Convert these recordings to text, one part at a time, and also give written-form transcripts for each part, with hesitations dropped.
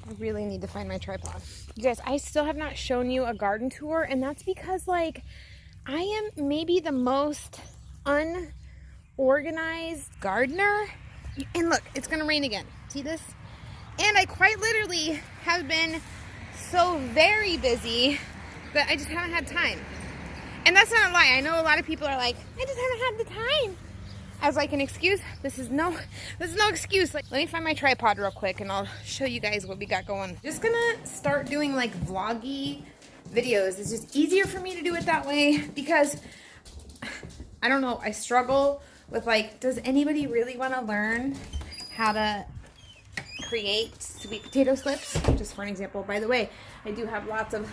I really need to find my tripod. You guys, I still have not shown you a garden tour, and that's because, like, I am maybe the most unorganized gardener. And look, it's gonna rain again. See this? And I quite literally have been so very busy that I just haven't had time. And that's not a lie. I know a lot of people are like, I just haven't had the time. As like an excuse. This is no excuse. Like, let me find my tripod real quick and I'll show you guys what we got going. Just gonna start doing like vloggy videos. It's just easier for me to do it that way because I don't know, I struggle with like, does anybody really want to learn how to create sweet potato slips? Just for an example. By the way, I do have lots of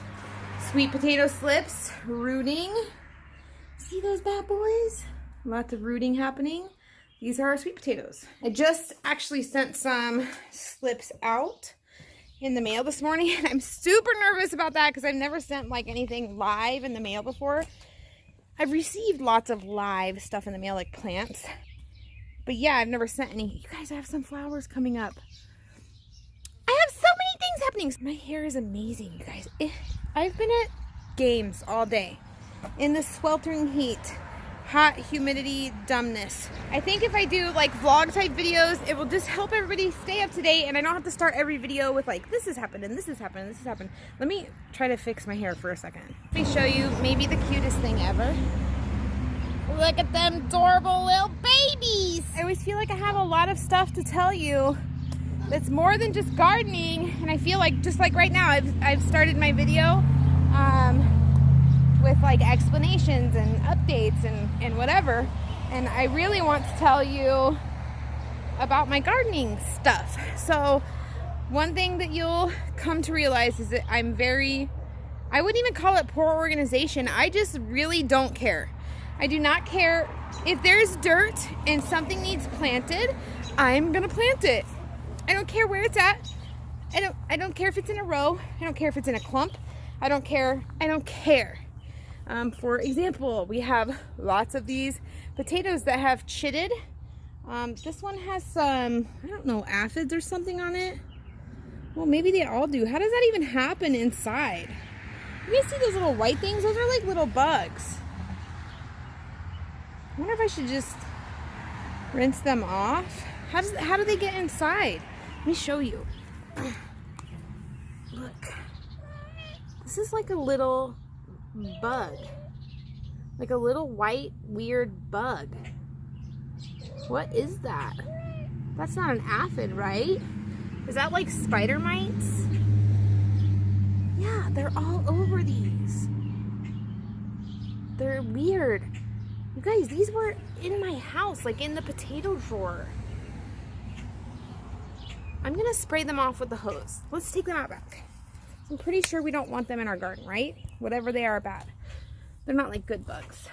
sweet potato slips rooting. See those bad boys? Lots of rooting happening. These are our sweet potatoes. I just actually sent some slips out in the mail this morning. I'm super nervous about that because I've never sent like anything live in the mail before. I've received lots of live stuff in the mail, like plants. But yeah, I've never sent any. You guys, I have some flowers coming up. I have so many things happening. My hair is amazing, you guys. I've been at games all day in the sweltering heat. Hot, humidity, dumbness. I think if I do like vlog type videos, it will just help everybody stay up to date and I don't have to start every video with like, this has happened and this has happened and this has happened. Let me try to fix my hair for a second. Let me show you maybe the cutest thing ever. Look at them adorable little babies. I always feel like I have a lot of stuff to tell you that's more than just gardening, and I feel like just like right now I've started my video with like explanations and updates and whatever, and I really want to tell you about my gardening stuff. So one thing that you'll come to realize is that I wouldn't even call it poor organization. I just really don't care. I do not care if there's dirt and something needs planted. I'm gonna plant it. I don't care where it's at. I don't care if it's in a row. I don't care if it's in a clump. I don't care. For example, we have lots of these potatoes that have chitted. This one has some, I don't know, aphids or something on it. Well, maybe they all do. How does that even happen inside? You guys see those little white things? Those are like little bugs. I wonder if I should just rinse them off. How do they get inside? Let me show you. Look. This is like a little bug. Like a little white weird bug. What is that? That's not an aphid, right? Is that like spider mites? Yeah, they're all over these. They're weird. You guys, these were in my house, like in the potato drawer. I'm gonna spray them off with the hose. Let's take them out back. I'm pretty sure we don't want them in our garden, right? Whatever they are bad. They're not like good bugs.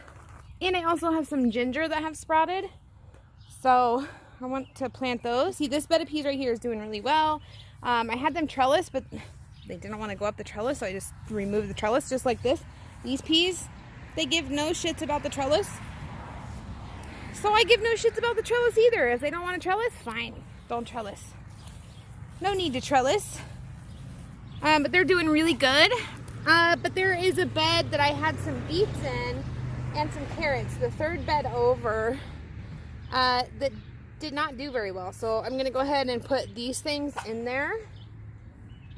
And I also have some ginger that have sprouted. So I want to plant those. See, this bed of peas right here is doing really well. I had them trellis, but they didn't want to go up the trellis, so I just removed the trellis just like this. These peas, they give no shits about the trellis. So I give no shits about the trellis either. If they don't want a trellis, fine. Don't trellis. No need to trellis. But they're doing really good. But there is a bed that I had some beets in and some carrots. The third bed over that did not do very well. So I'm going to go ahead and put these things in there.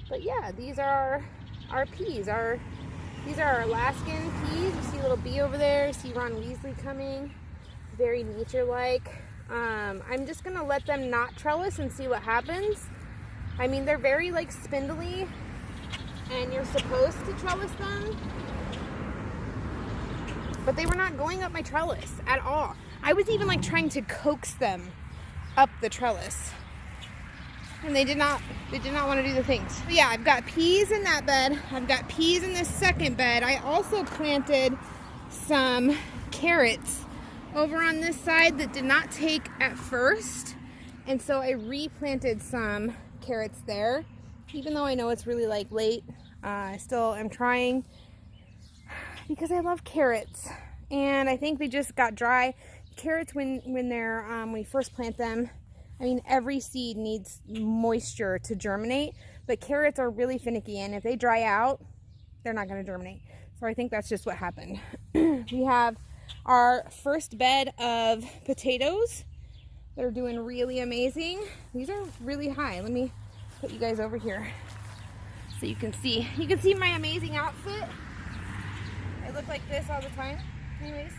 But yeah, these are our peas. These are our Alaskan peas. You see a little bee over there. See Ron Weasley coming. Very nature-like. I'm just going to let them not trellis and see what happens. I mean, they're very like spindly and you're supposed to trellis them, but they were not going up my trellis at all. I was even like trying to coax them up the trellis and they did not want to do the things. But yeah, I've got peas in that bed. I've got peas in this second bed. I also planted some carrots over on this side that did not take at first. And so I replanted some carrots there, even though I know it's really like late. I still am trying because I love carrots, and I think they just got dry. Carrots, when they're when you first plant them, I mean, every seed needs moisture to germinate, but carrots are really finicky, and if they dry out, they're not going to germinate. So I think that's just what happened. We have our first bed of potatoes that are doing really amazing. These are really high. Let me put you guys over here so you can see. You can see my amazing outfit. I look like this all the time. Anyways,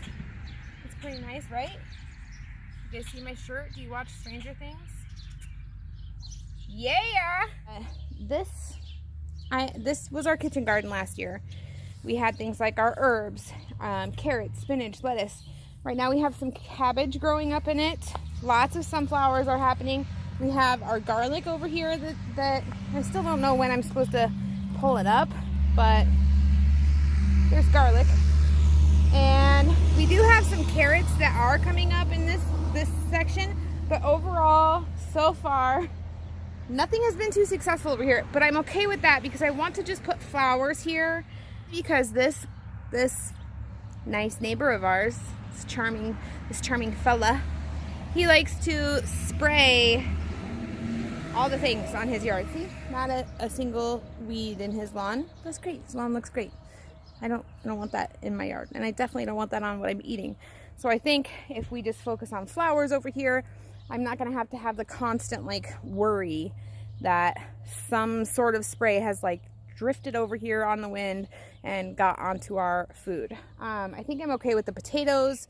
it's pretty nice, right? You guys see my shirt? Do you watch Stranger Things? Yeah! This was our kitchen garden last year. We had things like our herbs, carrots, spinach, lettuce. Right now we have some cabbage growing up in it. Lots of sunflowers are happening. We have our garlic over here that I still don't know when I'm supposed to pull it up, but there's garlic. And we do have some carrots that are coming up in this section, but overall, so far, nothing has been too successful over here. But I'm okay with that because I want to just put flowers here, because this nice neighbor of ours, this charming fella, he likes to spray all the things on his yard. See, not a single weed in his lawn. That's great. His lawn looks great. I don't want that in my yard, and I definitely don't want that on what I'm eating. So I think if we just focus on flowers over here, I'm not gonna have the constant like worry that some sort of spray has like drifted over here on the wind and got onto our food. I think I'm okay with the potatoes,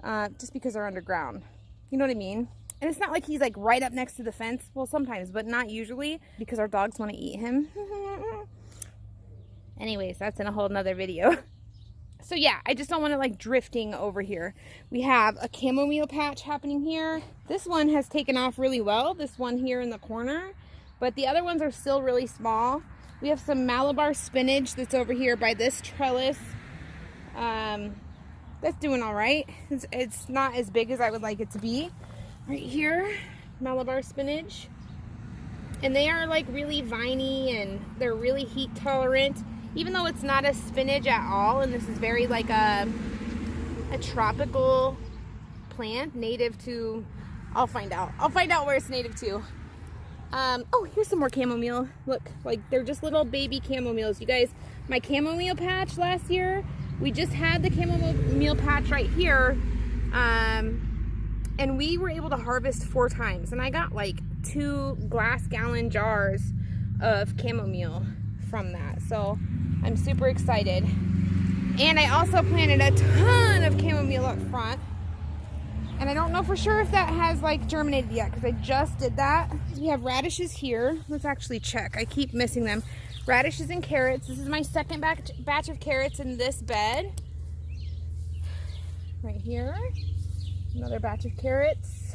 just because they're underground. You know what I mean? And it's not like he's like right up next to the fence. Well, sometimes, but not usually, because our dogs want to eat him. Anyways, that's in a whole nother video. So yeah, I just don't want it like drifting over here. We have a chamomile patch happening here. This one has taken off really well, this one here in the corner, but the other ones are still really small. We have some Malabar spinach that's over here by this trellis. That's doing all right. It's not as big as I would like it to be. Right here, Malabar spinach. And they are like really viney, and they're really heat tolerant. Even though it's not a spinach at all, and this is very like a tropical plant, native to, I'll find out where it's native to. Oh, here's some more chamomile. Look, like they're just little baby chamomiles. You guys, my chamomile patch last year, we just had the chamomile patch right here, and we were able to harvest 4 times, and I got like 2 glass gallon jars of chamomile from that. So I'm super excited. And I also planted a ton of chamomile up front. And I don't know for sure if that has like germinated yet, because I just did that. We have radishes here. Let's actually check. I keep missing them. Radishes and carrots. This is my second batch of carrots in this bed. Right here. Another batch of carrots.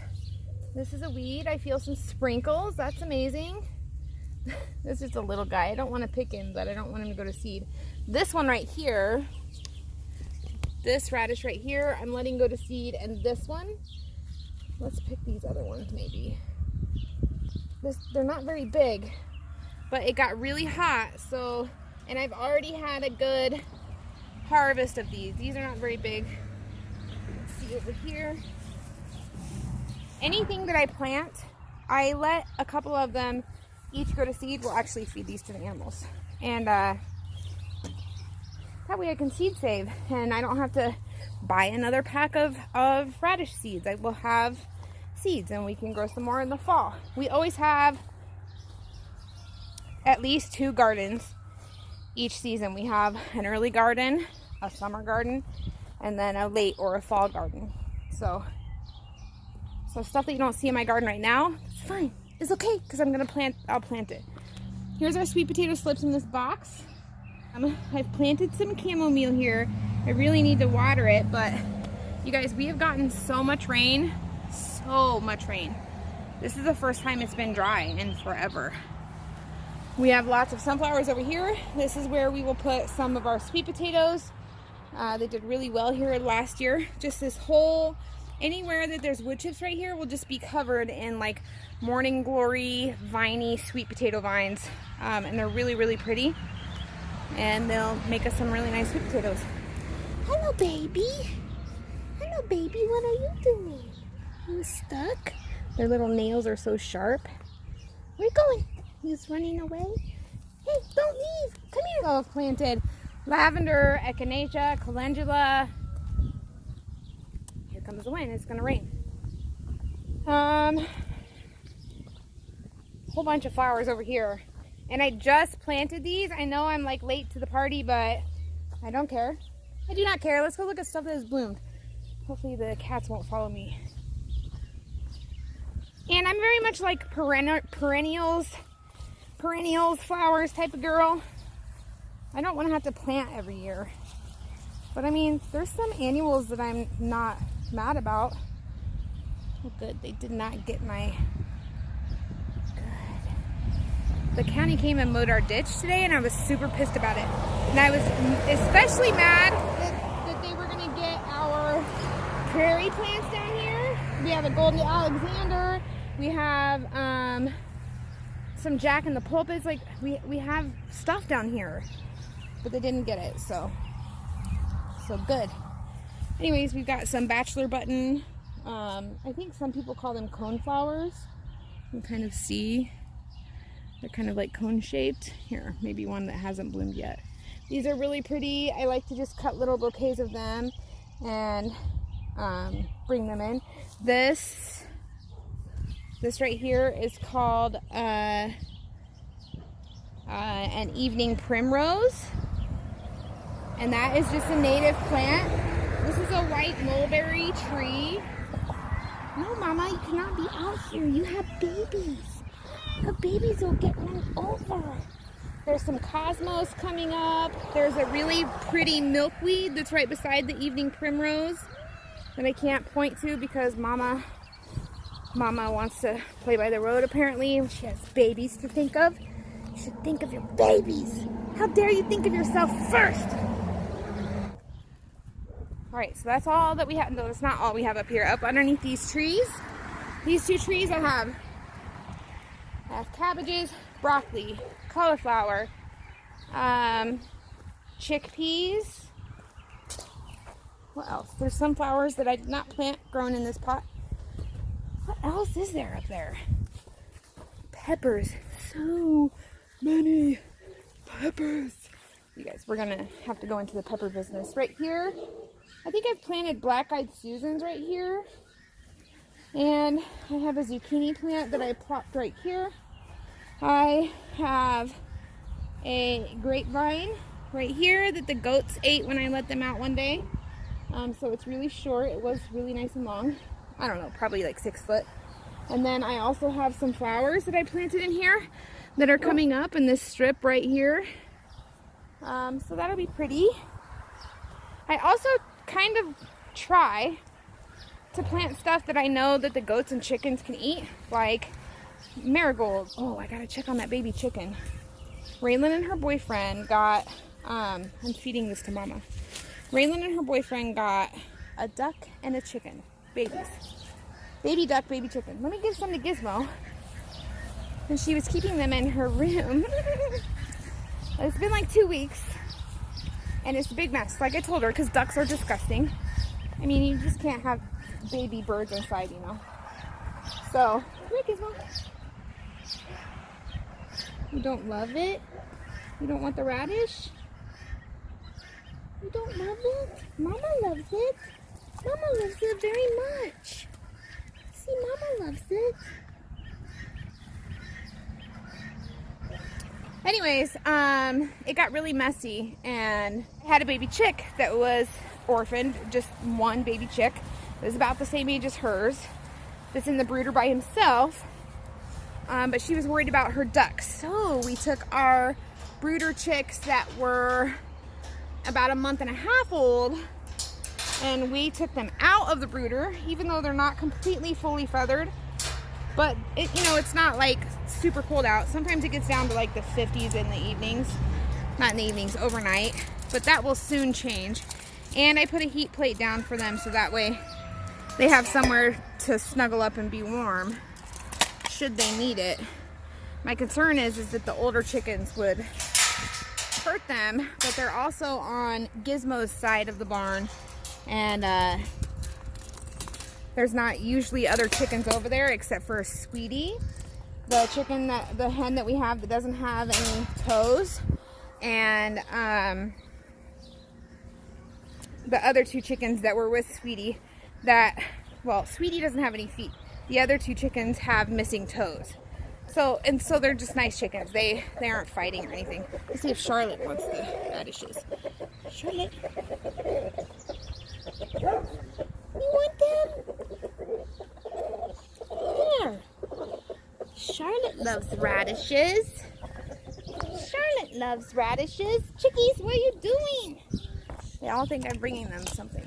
This is a weed. I feel some sprinkles. That's amazing. This is a little guy. I don't want to pick him, but I don't want him to go to seed. This one right here, this radish right here, I'm letting go to seed. And this one, let's pick these other ones maybe. They're not very big, but it got really hot. So, and I've already had a good harvest of these. These are not very big. Let's see over here. Anything that I plant, I let a couple of them each go to seed. We'll actually feed these to the animals. And that way I can seed save, and I don't have to buy another pack of radish seeds. I will have seeds, and we can grow some more in the fall. We always have at least 2 gardens each season. We have an early garden, a summer garden, and then a late or a fall garden. So stuff that you don't see in my garden right now, it's fine. It's okay, because I'll plant it. Here's our sweet potato slips in this box. I've planted some chamomile here. I really need to water it, but you guys, we have gotten so much rain. So much rain. This is the first time it's been dry in forever. We have lots of sunflowers over here. This is where we will put some of our sweet potatoes. They did really well here last year. Just this whole, anywhere that there's wood chips right here will just be covered in like morning glory viney sweet potato vines, and they're really, really pretty, and they'll make us some really nice sweet potatoes. Hello baby, what are you doing? You stuck? Their little nails are so sharp. Where are you going? He's running away. Hey, don't leave. Come here. Oh, I've planted lavender, echinacea, calendula. Here comes the wind. It's gonna rain. Whole bunch of flowers over here. And I just planted these. I know I'm like late to the party, but I don't care. I do not care. Let's go look at stuff that has bloomed. Hopefully the cats won't follow me. And I'm very much like perennials, flowers type of girl. I don't want to have to plant every year. But I mean, there's some annuals that I'm not mad about. Oh good, they did not get my... Good. The county came and mowed our ditch today and I was super pissed about it. And I was especially mad that they were going to get our prairie plants down here. We have a golden Alexander. We have some Jack in the Pulpits. Like we have stuff down here, but they didn't get it, so good. Anyways, we've got some bachelor button. I think some people call them cone flowers. You can kind of see they're kind of like cone shaped. Here, maybe one that hasn't bloomed yet. These are really pretty. I like to just cut little bouquets of them and bring them in. This right here is called an evening primrose, and that is just a native plant. This is a white mulberry tree. No, Mama, you cannot be out here. You have babies. The babies will get run over. There's some cosmos coming up. There's a really pretty milkweed that's right beside the evening primrose that I can't point to because Mama wants to play by the road apparently. She has babies to think of. You should think of your babies. How dare you think of yourself first? Alright, so that's all that we have. No, that's not all we have up here. Up underneath these trees, these two trees, I have cabbages, broccoli, cauliflower, chickpeas. What else? There's some flowers that I did not plant growing in this pot. What else is there up there? Peppers. So many peppers. You guys, we're gonna have to go into the pepper business. Right here, I think I've planted black-eyed Susans right here. And I have a zucchini plant that I plopped right here. I have a grapevine right here that the goats ate when I let them out one day. So it's really short. It was really nice and long. I don't know, probably like 6 foot. And then I also have some flowers that I planted in here that are coming up in this strip right here. So that'll be pretty. I also kind of try to plant stuff that I know that the goats and chickens can eat, like marigolds. Oh, I gotta check on that baby chicken. Raylan and her boyfriend got, I'm feeding this to Mama. Raylan and her boyfriend got a duck and a chicken, babies. Baby duck, baby chicken. Let me give some to Gizmo. And she was keeping them in her room. It's been like 2 weeks. And it's a big mess, like I told her, because ducks are disgusting. I mean, you just can't have baby birds inside, you know. So, come here, Gizmo. You don't love it? You don't want the radish? You don't love it? Mama loves it. Mama loves it very much. See, Mama loves it. Anyways, it got really messy and I had a baby chick that was orphaned, just one baby chick. It was about the same age as hers. That's in the brooder by himself. But she was worried about her ducks. So we took our brooder chicks that were about 1.5 months old and we took them out of the brooder, even though they're not completely fully feathered. But it, you know, it's not like super cold out. Sometimes it gets down to like the 50s in the evenings. Not in the evenings, overnight. But that will soon change. And I put a heat plate down for them so that way they have somewhere to snuggle up and be warm should they need it. My concern is that the older chickens would hurt them, but they're also on Gizmo's side of the barn. And there's not usually other chickens over there except for Sweetie. the chicken the hen that we have that doesn't have any toes, and the other 2 chickens that were with Sweetie that, well, Sweetie doesn't have any feet. The other 2 chickens have missing toes. So they're just nice chickens. They aren't fighting or anything. Let's see if Charlotte wants the radishes. Charlotte, you want them? Here. Charlotte loves radishes. Charlotte loves radishes. Chickies, what are you doing? They all think I'm bringing them something.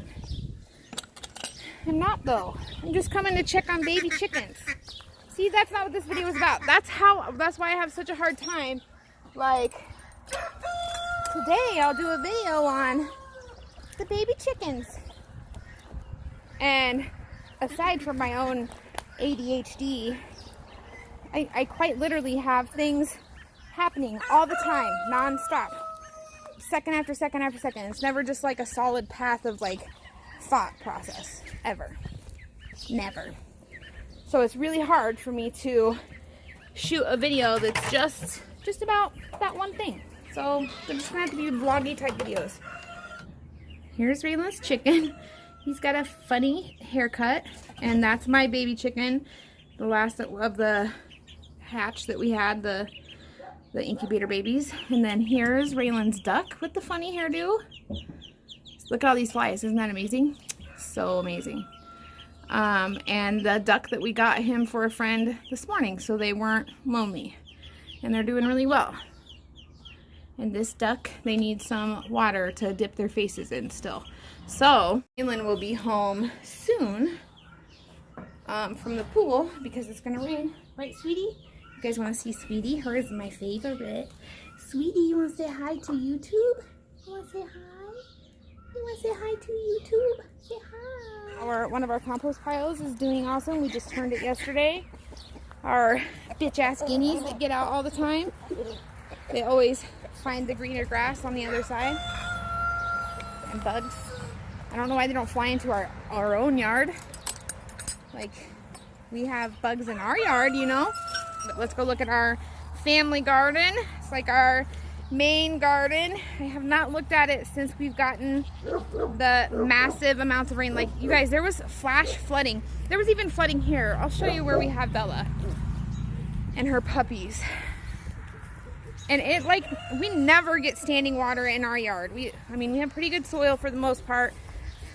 I'm not, though. I'm just coming to check on baby chickens. See, that's not what this video is about. That's why I have such a hard time. Like, today I'll do a video on the baby chickens. And aside from my own ADHD, I quite literally have things happening all the time, non-stop. Second after second after second. It's never just like a solid path of like thought process, ever. Never. So it's really hard for me to shoot a video that's just about that one thing. So they're just gonna have to be vloggy type videos. Here's Raylan's chicken. He's got a funny haircut, and that's my baby chicken, the last of the hatch that we had, the incubator babies. And then here's Raylan's duck with the funny hairdo. Look at all these flies, isn't that amazing? So amazing. And the duck that we got him for a friend this morning, so they weren't lonely, and they're doing really well. And this duck, they need some water to dip their faces in still. So Raylan will be home soon from the pool because it's gonna rain, right, Sweetie? You guys want to see Sweetie? Her is my favorite. Sweetie, you want to say hi to YouTube? You want to say hi? You want to say hi to YouTube? Say hi. One of our compost piles is doing awesome. We just turned it yesterday. Our bitch-ass guineas that get out all the time, they always find the greener grass on the other side. And bugs. I don't know why they don't fly into our own yard. Like, we have bugs in our yard, you know? But let's go look at our family garden. It's like our main garden. I have not looked at it since we've gotten the massive amounts of rain. Like, you guys, there was flash flooding. There was even flooding here. I'll show you where we have Bella and her puppies. And it, like, we never get standing water in our yard. I mean, we have pretty good soil for the most part.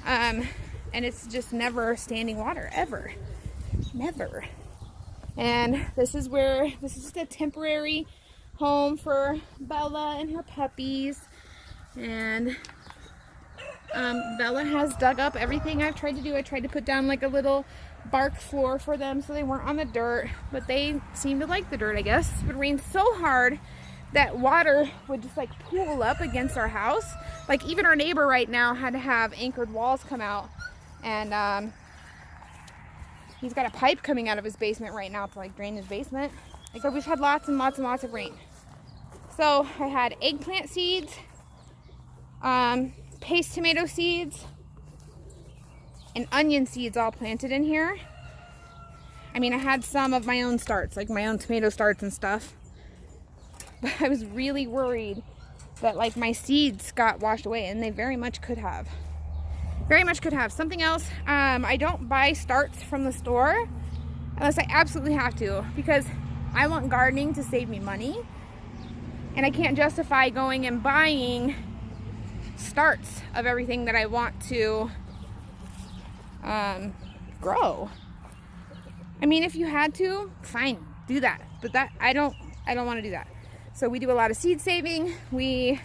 And it's just never standing water, ever. Never. And this is just a temporary home for Bella and her puppies. And Bella has dug up everything I've tried to do. I tried to put down like a little bark floor for them so they weren't on the dirt, but they seem to like the dirt, I guess. It would rain so hard that water would just like pool up against our house. Like, even our neighbor right now had to have anchored walls come out, and he's got a pipe coming out of his basement right now to like drain his basement. So we've had lots and lots and lots of rain. So I had eggplant seeds, paste tomato seeds, and onion seeds all planted in here. I mean, I had some of my own starts, like my own tomato starts and stuff. But I was really worried that like my seeds got washed away, and they very much could have. Very much could have. Something else, I don't buy starts from the store unless I absolutely have to, because I want gardening to save me money, and I can't justify going and buying starts of everything that I want to grow. I mean, if you had to, fine, do that. But that I don't want to do that. So we do a lot of seed saving. We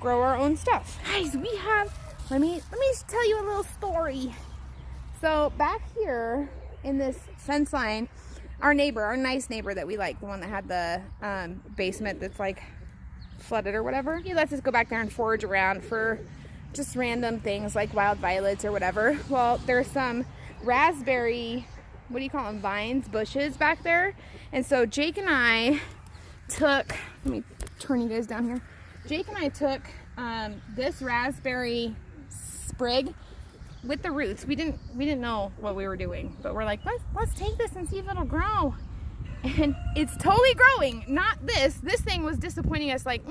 grow our own stuff. Guys, we have, let me tell you a little story. So back here in this fence line, our neighbor, our nice neighbor that we like, the one that had the basement that's like flooded or whatever, he lets us go back there and forage around for just random things like wild violets or whatever. Well, there's some raspberry, what do you call them, vines, bushes back there. And so Jake and I took, let me turn you guys down here. Jake and I took this raspberry sprig with the roots. We didn't know what we were doing, but we're like, let's take this and see if it'll grow. And it's totally growing. Not this. This thing was disappointing us. Like,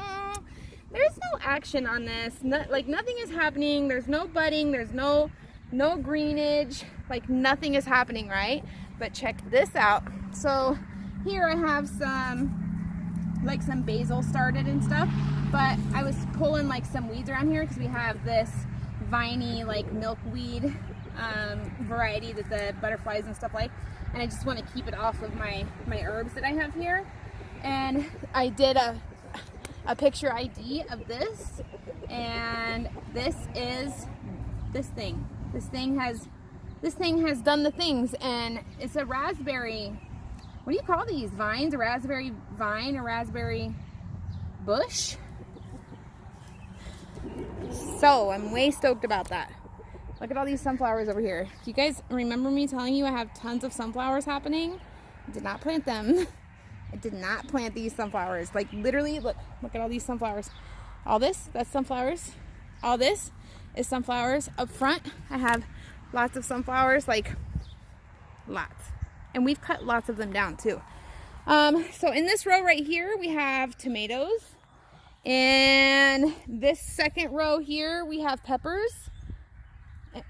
there's no action on this. Like nothing is happening. There's no budding. There's no greenage. Like nothing is happening, right? But check this out. So here I have some basil started and stuff. But I was pulling like some weeds around here because we have this viney like milkweed variety that the butterflies and stuff like. And I just want to keep it off of my herbs that I have here. And I did a picture ID of this, and this is this thing. This thing has done the things, and it's a raspberry. What do you call these vines? A raspberry vine, a raspberry bush. So I'm way stoked about that. Look at all these sunflowers over here. Do you guys remember me telling you I have tons of sunflowers happening? I did not plant them. I did not plant these sunflowers. Like literally, look at all these sunflowers. All this, that's sunflowers. All this is sunflowers. Up front, I have lots of sunflowers, like lots. And we've cut lots of them down too. So in this row right here, we have tomatoes. And this second row here, we have peppers.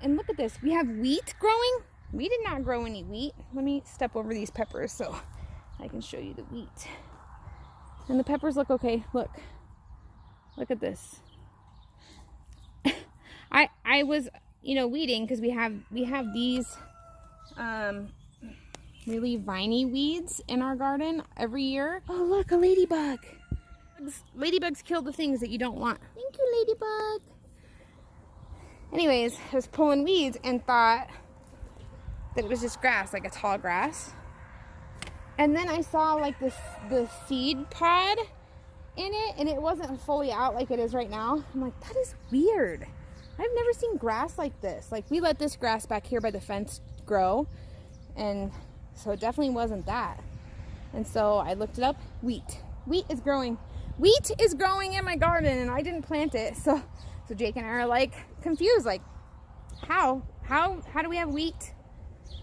And look at this, we have wheat growing. We did not grow any wheat. Let me step over these peppers so I can show you the wheat. And the peppers look okay. Look at this. I was, weeding because we have these really viney weeds in our garden every year. Oh look, a ladybug. Ladybugs kill the things that you don't want. Thank you, ladybug. Anyways, I was pulling weeds and thought that it was just grass, like a tall grass. And then I saw like the seed pod in it, and it wasn't fully out like it is right now. I'm like, that is weird. I've never seen grass like this. Like we let this grass back here by the fence grow, and so it definitely wasn't that. And so I looked it up. Wheat is growing. Wheat is growing in my garden, and I didn't plant it. So Jake and I are like confused, like how do we have wheat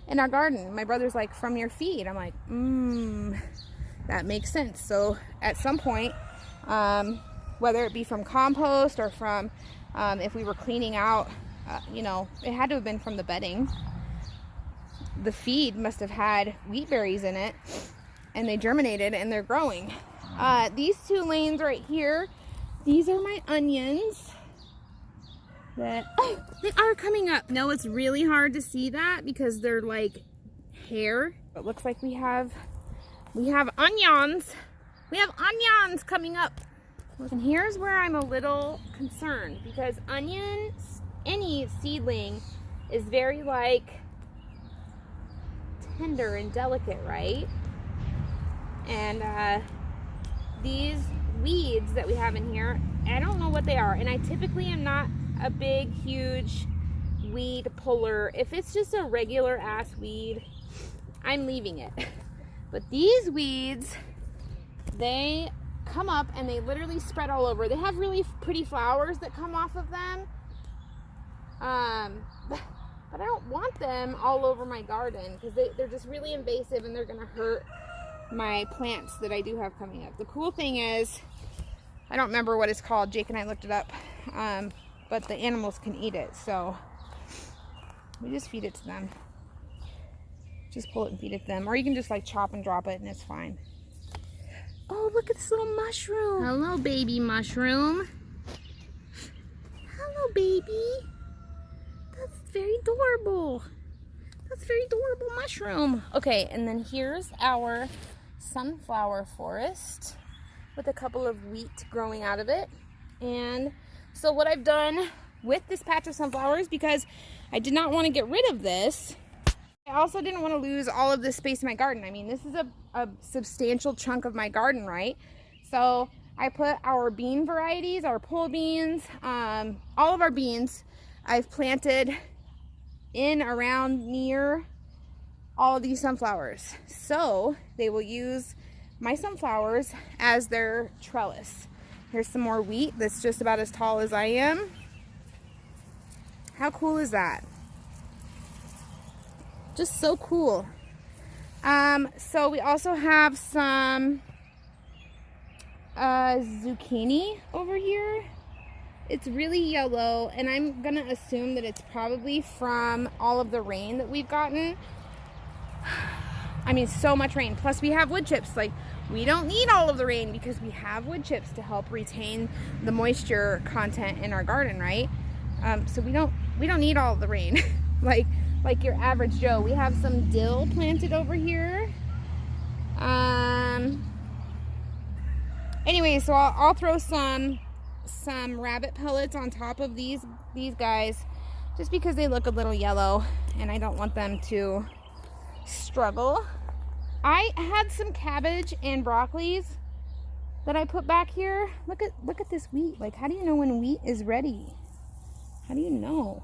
in our garden? My brother's like, from your feed. I'm like, that makes sense. So at some point, whether it be from compost or from if we were cleaning out, it had to have been from the bedding. The feed must have had wheat berries in it, and they germinated and they're growing. These two lanes right here, these are my onions that they are coming up. No, it's really hard to see that because they're like hair. It looks like we have onions. We have onions coming up. And here's where I'm a little concerned, because onions, any seedling, is very like tender and delicate, right? And these weeds that we have in here, I don't know what they are, and I typically am not a big huge weed puller. If it's just a regular ass weed, I'm leaving it. But these weeds, they come up and they literally spread all over. They have really pretty flowers that come off of them, but I don't want them all over my garden because they're just really invasive and they're gonna hurt my plants that I do have coming up. The cool thing is, I don't remember what it's called. Jake and I looked it up, but the animals can eat it, so we just feed it to them. Just pull it and feed it to them, or you can just like chop and drop it and it's fine. Oh, look at this little mushroom. Hello, baby mushroom. Hello, baby. That's very adorable. That's a very adorable mushroom. Okay, and then here's our sunflower forest with a couple of wheat growing out of it. And so what I've done with this patch of sunflowers, because I did not want to get rid of this, I also didn't want to lose all of this space in my garden. I mean, this is a substantial chunk of my garden, right? So I put our bean varieties, our pole beans, all of our beans I've planted in, around, near all of these sunflowers. So they will use my sunflowers as their trellis. Here's some more wheat that's just about as tall as I am. How cool is that? Just so cool. So we also have some zucchini over here. It's really yellow, and I'm gonna assume that it's probably from all of the rain that we've gotten. I mean, so much rain. Plus we have wood chips. Like, we don't need all of the rain because we have wood chips to help retain the moisture content in our garden, right? So we don't need all of the rain. like your average Joe. We have some dill planted over here. Anyway, so I'll throw some rabbit pellets on top of these guys, just because they look a little yellow and I don't want them to struggle. I had some cabbage and broccolis that I put back here. Look at this wheat. Like, how do you know when wheat is ready? How do you know?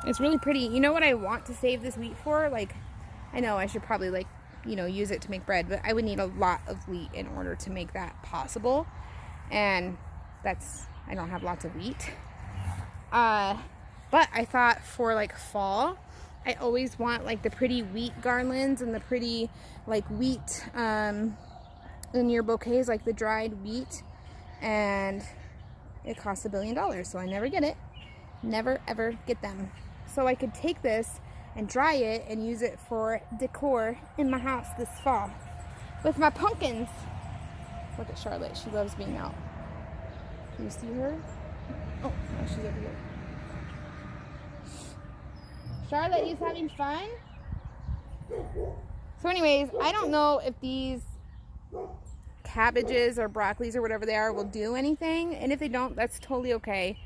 It's really pretty. You know what I want to save this wheat for? Like, I know I should probably, like, you know, use it to make bread, but I would need a lot of wheat in order to make that possible. And I don't have lots of wheat. But I thought for like fall, I always want like the pretty wheat garlands and the pretty like wheat in your bouquets, like the dried wheat, and it costs $1 billion, so I never get it. Never ever get them. So I could take this and dry it and use it for decor in my house this fall with my pumpkins. Look at Charlotte, she loves being out. Can you see her? Oh, no, she's over here. Charlotte, you having fun? So anyways, I don't know if these cabbages or broccolis or whatever they are will do anything, and if they don't, that's totally okay.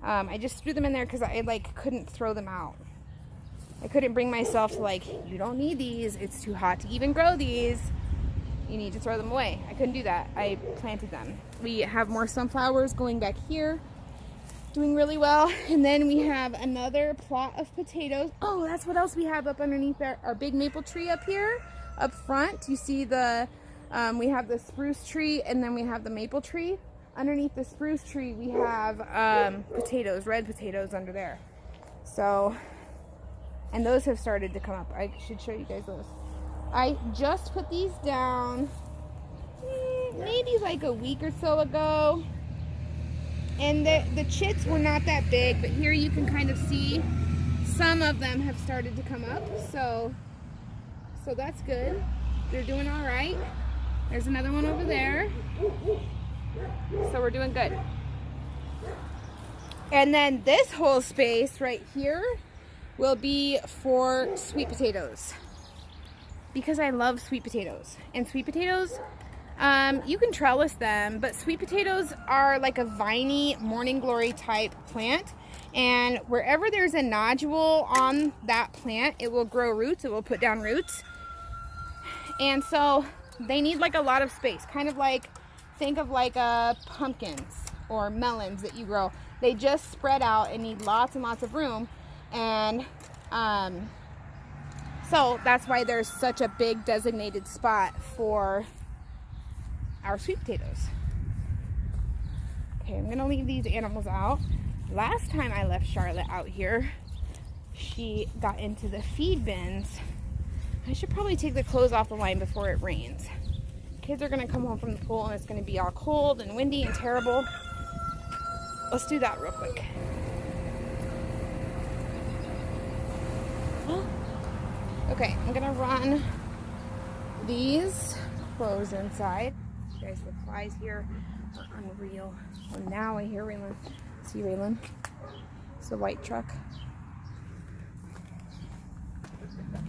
I just threw them in there because I like couldn't throw them out. I couldn't bring myself to like, you don't need these, it's too hot to even grow these, you need to throw them away. I couldn't do that. I planted them. We have more sunflowers going back here, doing really well. And then we have another plot of potatoes. Oh, that's what else we have up underneath our big maple tree up here, up front. You see the, we have the spruce tree, and then we have the maple tree. Underneath the spruce tree, we have potatoes, red potatoes under there. So, and those have started to come up. I should show you guys those. I just put these down maybe like a week or so ago. And the chits were not that big, but here you can kind of see some of them have started to come up. So that's good. They're doing all right. There's another one over there. So we're doing good. And then this whole space right here will be for sweet potatoes, because I love sweet potatoes. And sweet potatoes, you can trellis them, but sweet potatoes are like a viney morning glory type plant, and wherever there's a nodule on that plant, it will grow roots, it will put down roots. And so they need like a lot of space, kind of like, think of like pumpkins or melons that you grow. They just spread out and need lots and lots of room. And so that's why there's such a big designated spot for our sweet potatoes. Okay, I'm gonna leave these animals out. Last time I left Charlotte out here, she got into the feed bins. I should probably take the clothes off the line before it rains. Kids are gonna come home from the pool and it's gonna be all cold and windy and terrible. Let's do that real quick. Okay, I'm gonna run these clothes inside. You guys, the flies here are unreal. Oh, now I hear Raylan. See Raylan? It's the white truck.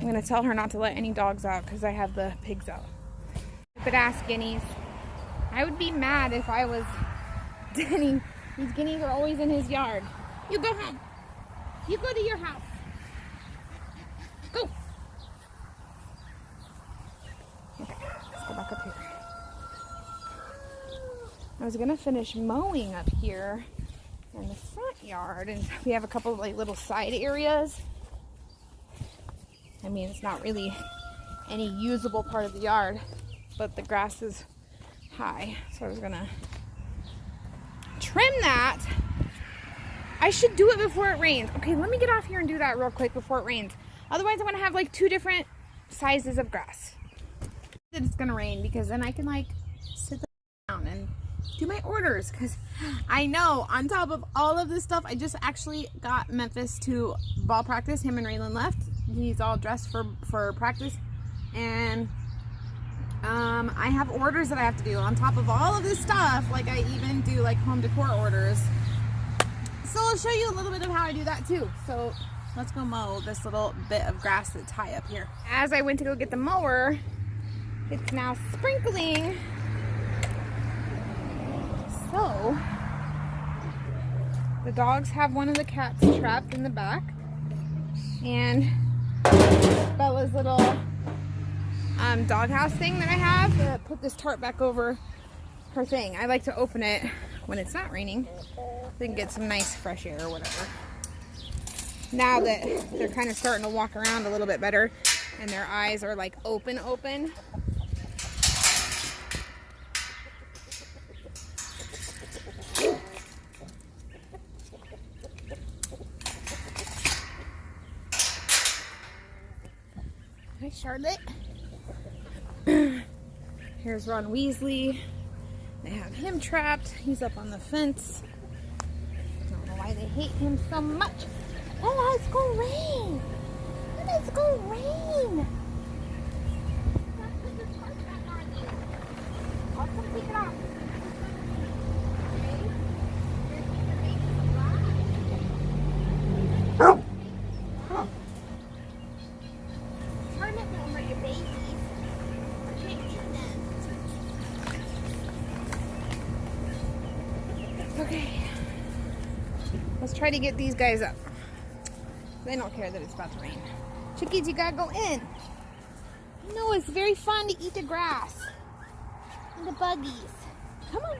I'm gonna tell her not to let any dogs out because I have the pigs out. Stupid ass guineas. I would be mad if I was Denny. These guineas are always in his yard. You go home. You go to your house. Go. Okay, let's go back up here. I was gonna finish mowing up here in the front yard, and we have a couple of like little side areas. I mean, it's not really any usable part of the yard, but the grass is high, so I was gonna trim that. I should do it before it rains. Okay, let me get off here and do that real quick before it rains. Otherwise, I'm gonna have like 2 different sizes of grass. It's gonna rain because then I can like sit down and do my orders, because I know on top of all of this stuff, I just actually got Memphis to ball practice. Him and Raylan left. He's all dressed for practice, and I have orders that I have to do on top of all of this stuff. Like I even do like home decor orders. So I'll show you a little bit of how I do that too. So let's go mow this little bit of grass that's high up here. As I went to go get the mower, it's now sprinkling. So the dogs have one of the cats trapped in the back, and Bella's little doghouse thing that I have, put this tarp back over her thing. I like to open it when it's not raining so they can get some nice fresh air or whatever. Now that they're kind of starting to walk around a little bit better and their eyes are like open. Hi, Charlotte. Here's Ron Weasley. They have him trapped. He's up on the fence. I don't know why they hate him so much. Oh, it's gonna rain. It's gonna rain. Put this tarp back on you. I'll come take it off. Okay, let's try to get these guys up. They don't care that it's about to rain. Chickies, you gotta go in. No, it's very fun to eat the grass and the buggies. Come on.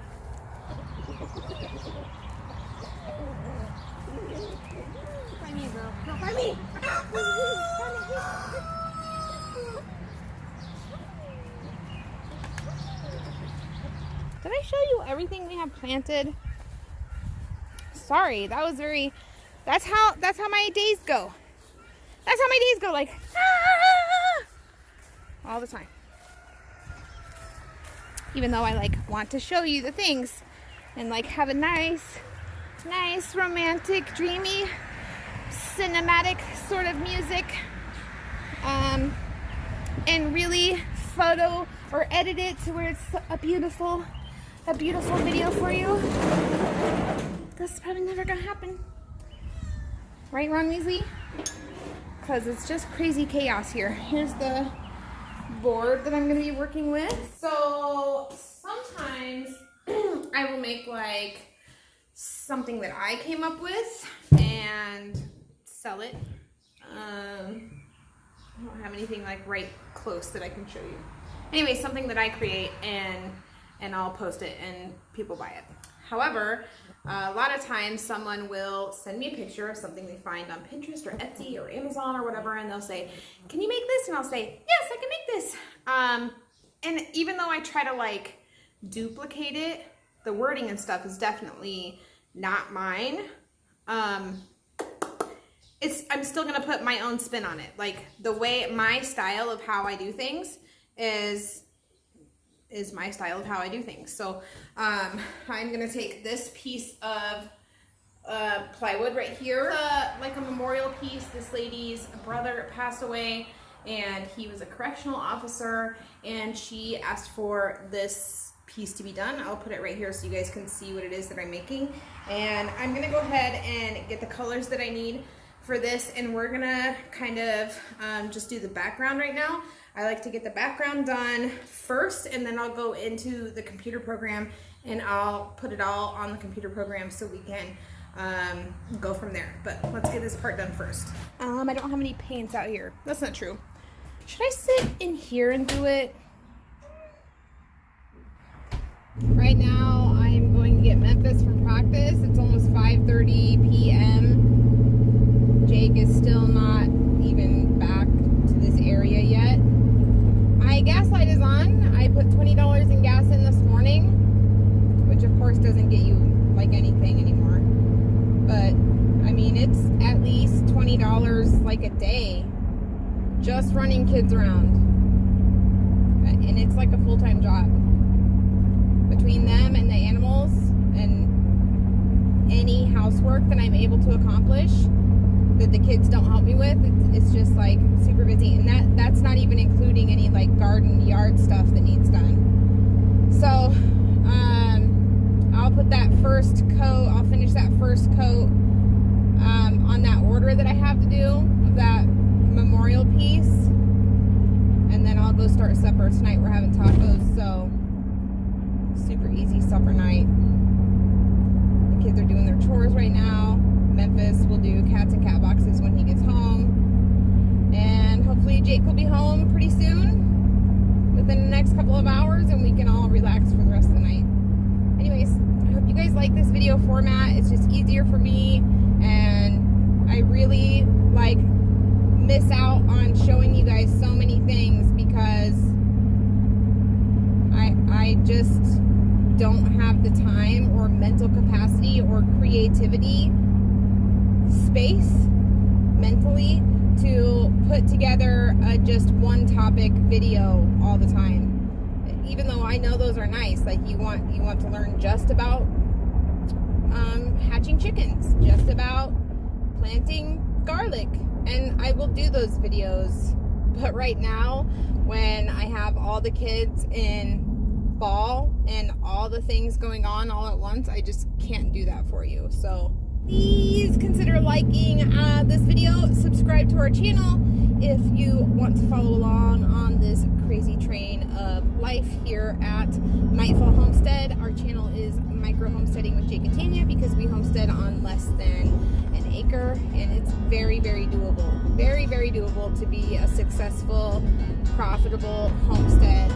Find me, girl. No, find me. Did I show you everything we have planted? Sorry, that was very, that's how my days go. That's how my days go, like, all the time. Even though I like want to show you the things and like have a nice romantic, dreamy, cinematic sort of music, and really photo or edit it to where it's a beautiful video for you. That's probably never gonna happen. Right, Ron Weasley? Because it's just crazy chaos here. Here's the board that I'm gonna be working with. So sometimes I will make like something that I came up with and sell it. I don't have anything like right close that I can show you. Anyway, something that I create and I'll post it and people buy it. However, a lot of times someone will send me a picture of something they find on Pinterest or Etsy or Amazon or whatever, and they'll say, can you make this? And I'll say, yes, I can make this. And even though I try to like duplicate it, the wording and stuff is definitely not mine. I'm still gonna put my own spin on it. Like the way, my style of how I do things is my style of how I do things. So I'm gonna take this piece of plywood right here, like a memorial piece. This lady's brother passed away and he was a correctional officer, and she asked for this piece to be done. I'll put it right here so you guys can see what it is that I'm making. And I'm gonna go ahead and get the colors that I need for this, and we're gonna kind of just do the background right now. I like to get the background done first, and then I'll go into the computer program and I'll put it all on the computer program so we can go from there. But let's get this part done first. I don't have any paints out here. That's not true. Should I sit in here and do it? Right now, I am going to get Memphis for practice. It's almost 5:30 p.m. Jake is still not even back to this area yet. My gas light is on. I put $20 in gas in this morning, which of course doesn't get you like anything anymore. But just running kids around. And it's like a full-time job. Between them and the animals and any housework that I'm able to accomplish that the kids don't help me with, it's just like super busy. And that's not even including any like garden, yard stuff that needs done. So I'll put that first coat, I'll finish that first coat on that order that I have to do of that memorial piece, and then I'll go start supper. Tonight we're having tacos, so super easy supper night. The kids are doing their chores right now. Memphis will do cats and cat boxes when he gets home, and hopefully Jake will be home pretty soon, within the next couple of hours, and we can all relax for the rest of the night. Anyways, I hope you guys like this video format. It's just easier for me, and I really like miss out on showing you guys so many things because I just don't have the time or mental capacity or creativity space mentally to put together a just one topic video all the time. Even though I know those are nice, like you want to learn just about hatching chickens, just about planting garlic, and I will do those videos. But right now, when I have all the kids in ball and all the things going on all at once, I just can't do that for you. So please consider liking this video, subscribe to our channel if you want to follow along on this crazy train of life here at Nightfall Homestead. Our channel is Micro Homesteading with Jake and Tanya because we homestead on less than an acre, and it's very, very doable. Very, very doable to be a successful, profitable homestead